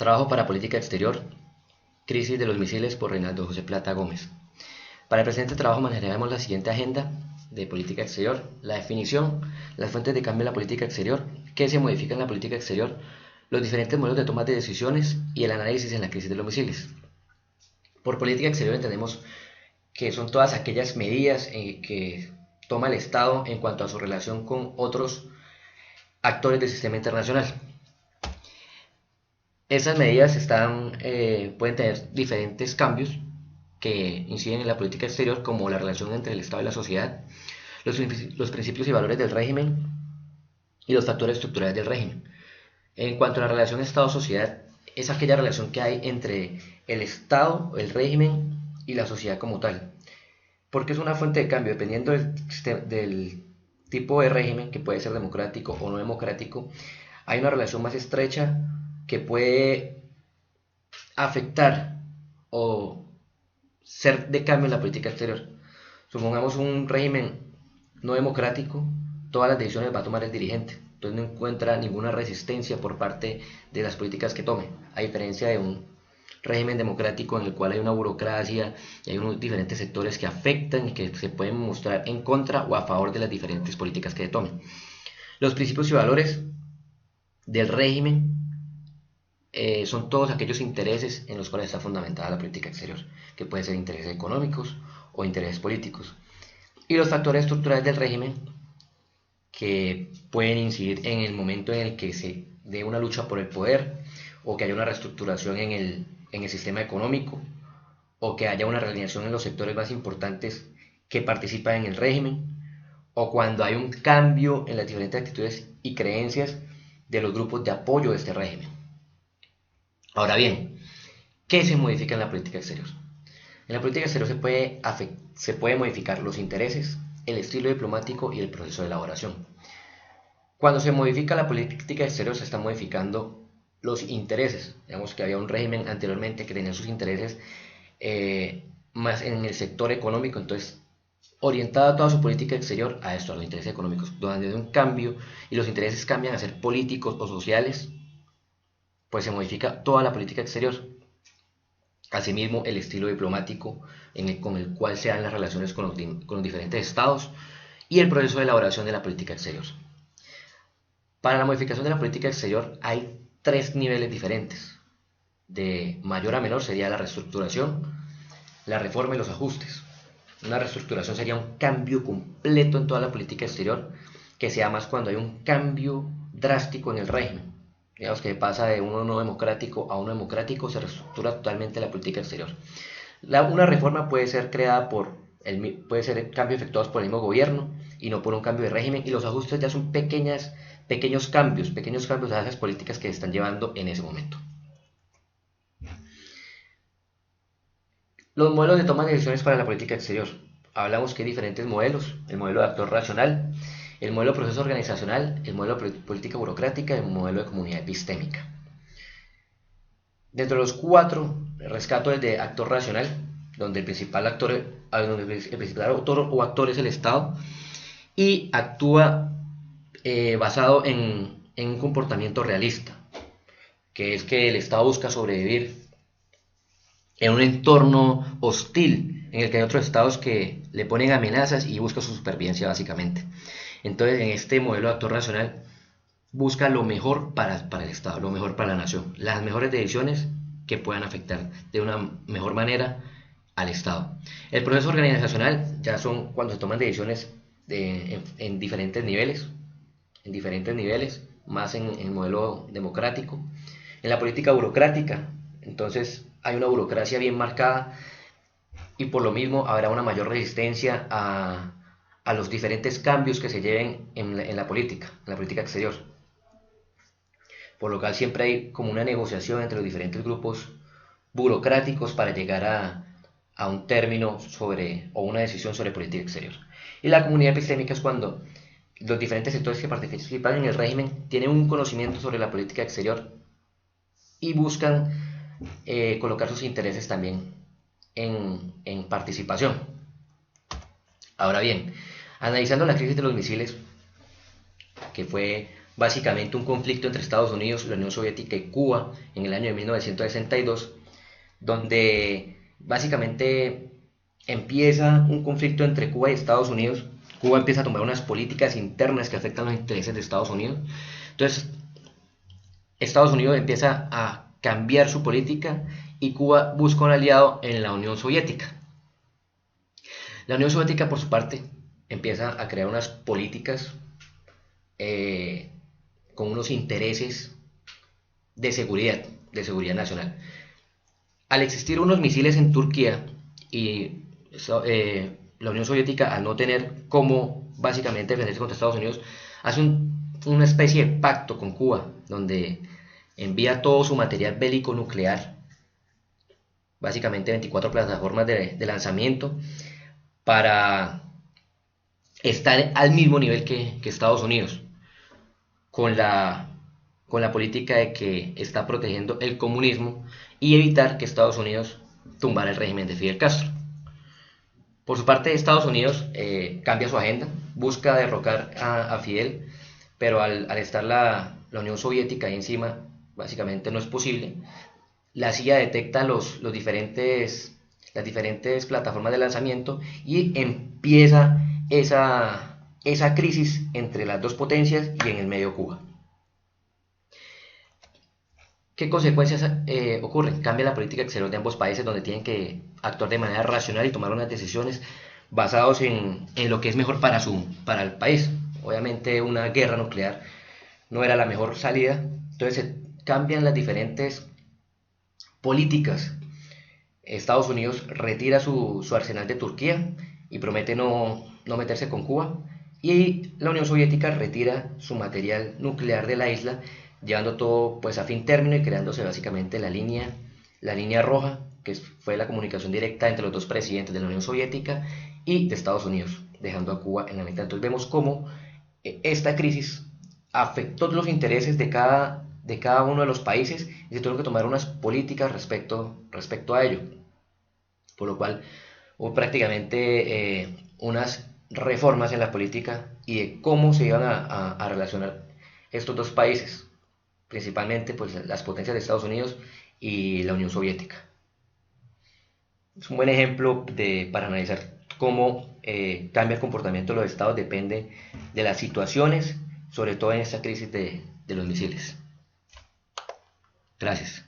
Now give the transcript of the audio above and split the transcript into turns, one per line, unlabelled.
Trabajo para Política Exterior, Crisis de los Misiles por Reinaldo José Plata Gómez. Para el presente trabajo manejaremos la siguiente agenda de política exterior: la definición, las fuentes de cambio en la política exterior, qué se modifica en la política exterior, los diferentes modelos de toma de decisiones y el análisis en la crisis de los misiles. Por política exterior entendemos que son todas aquellas medidas que toma el Estado en cuanto a su relación con otros actores del sistema internacional. Esas medidas pueden tener diferentes cambios que inciden en la política exterior, como la relación entre el Estado y la sociedad, los principios y valores del régimen y los factores estructurales del régimen. En cuanto a la relación Estado-sociedad, es aquella relación que hay entre el Estado, el régimen y la sociedad como tal, porque es una fuente de cambio dependiendo del tipo de régimen, que puede ser democrático o no democrático. Hay una relación más estrecha que puede afectar o ser de cambio en la política exterior. Supongamos un régimen no democrático, todas las decisiones va a tomar el dirigente, entonces no encuentra ninguna resistencia por parte de las políticas que tome, a diferencia de un régimen democrático en el cual hay una burocracia y hay unos diferentes sectores que afectan y que se pueden mostrar en contra o a favor de las diferentes políticas que tomen. Los principios y valores del régimen son todos aquellos intereses en los cuales está fundamentada la política exterior, que pueden ser intereses económicos o intereses políticos. Y los factores estructurales del régimen, que pueden incidir en el momento en el que se dé una lucha por el poder, o que haya una reestructuración en el sistema económico, o que haya una realineación en los sectores más importantes que participan en el régimen, o cuando hay un cambio en las diferentes actitudes y creencias de los grupos de apoyo de este régimen. Ahora bien, ¿qué se modifica en la política exterior? En la política exterior se puede modificar los intereses, el estilo diplomático y el proceso de elaboración. Cuando se modifica la política exterior, se están modificando los intereses. Digamos que había un régimen anteriormente que tenía sus intereses más en el sector económico, entonces orientada toda su política exterior a esto, a los intereses económicos. Donde hay un cambio y los intereses cambian a ser políticos o sociales, pues se modifica toda la política exterior. Asimismo, el estilo diplomático con el cual se dan las relaciones con los diferentes estados y el proceso de elaboración de la política exterior. Para la modificación de la política exterior hay tres niveles diferentes. De mayor a menor sería la reestructuración, la reforma y los ajustes. Una reestructuración sería un cambio completo en toda la política exterior, que se da más cuando hay un cambio drástico en el régimen. Digamos que pasa de uno no democrático a uno democrático, se reestructura totalmente la política exterior. Una reforma puede ser creada puede ser cambios efectuados por el mismo gobierno y no por un cambio de régimen, y los ajustes ya son pequeños cambios a esas políticas que se están llevando en ese momento. Los modelos de toma de decisiones para la política exterior. Hablamos que hay diferentes modelos: el modelo de actor racional, el modelo de proceso organizacional, el modelo de política burocrática y el modelo de comunidad epistémica. Dentro de los cuatro, rescato el de actor racional, donde el principal autor o actor es el Estado y actúa basado en un comportamiento realista, que es que el Estado busca sobrevivir en un entorno hostil en el que hay otros estados que le ponen amenazas y busca su supervivencia básicamente. Entonces, en este modelo de actor racional busca lo mejor para el Estado, lo mejor para la nación, las mejores decisiones que puedan afectar de una mejor manera al Estado. El proceso organizacional ya son cuando se toman decisiones en diferentes niveles, más en el modelo democrático. En la política burocrática, entonces hay una burocracia bien marcada y por lo mismo habrá una mayor resistencia a los diferentes cambios que se lleven en la política exterior. Por lo cual siempre hay como una negociación entre los diferentes grupos burocráticos para llegar a un término o una decisión sobre política exterior. Y la comunidad epistémica es cuando los diferentes sectores que participan en el régimen tienen un conocimiento sobre la política exterior y buscan colocar sus intereses también en participación. Ahora bien, analizando la crisis de los misiles, que fue básicamente un conflicto entre Estados Unidos, la Unión Soviética y Cuba en el año de 1962, donde básicamente empieza un conflicto entre Cuba y Estados Unidos. Cuba empieza a tomar unas políticas internas que afectan los intereses de Estados Unidos. Entonces, Estados Unidos empieza a cambiar su política y Cuba busca un aliado en la Unión Soviética. La Unión Soviética, por su parte, empieza a crear unas políticas eh, con unos intereses de seguridad nacional. Al existir unos misiles en Turquía y la Unión Soviética, al no tener cómo básicamente defenderse contra Estados Unidos, hace una especie de pacto con Cuba, donde envía todo su material bélico nuclear, básicamente 24 plataformas de lanzamiento, para estar al mismo nivel que Estados Unidos, con con la política de que está protegiendo el comunismo y evitar que Estados Unidos tumbara el régimen de Fidel Castro. Por su parte, Estados Unidos cambia su agenda, busca derrocar a Fidel, pero al estar la Unión Soviética ahí encima, básicamente no es posible. La CIA detecta las diferentes plataformas de lanzamiento y empieza esa crisis entre las dos potencias y en el medio Cuba. ¿Qué consecuencias ocurren? Cambia la política exterior de ambos países, donde tienen que actuar de manera racional y tomar unas decisiones basadas en lo que es mejor para el país. Obviamente una guerra nuclear no era la mejor salida, entonces se cambian las diferentes políticas. Estados Unidos retira su arsenal de Turquía y promete no meterse con Cuba, y la Unión Soviética retira su material nuclear de la isla, llevando todo pues a fin término y creándose básicamente la línea roja, que fue la comunicación directa entre los dos presidentes de la Unión Soviética y de Estados Unidos, dejando a Cuba en la mitad. Entonces vemos cómo esta crisis afectó los intereses de cada uno de los países y se tuvieron que tomar unas políticas respecto a ello, por lo cual hubo prácticamente unas reformas en la política y de cómo se iban a relacionar estos dos países, principalmente pues las potencias de Estados Unidos y la Unión Soviética. Es un buen ejemplo para analizar cómo cambia el comportamiento de los estados, depende de las situaciones, sobre todo en esta crisis de los misiles. Gracias.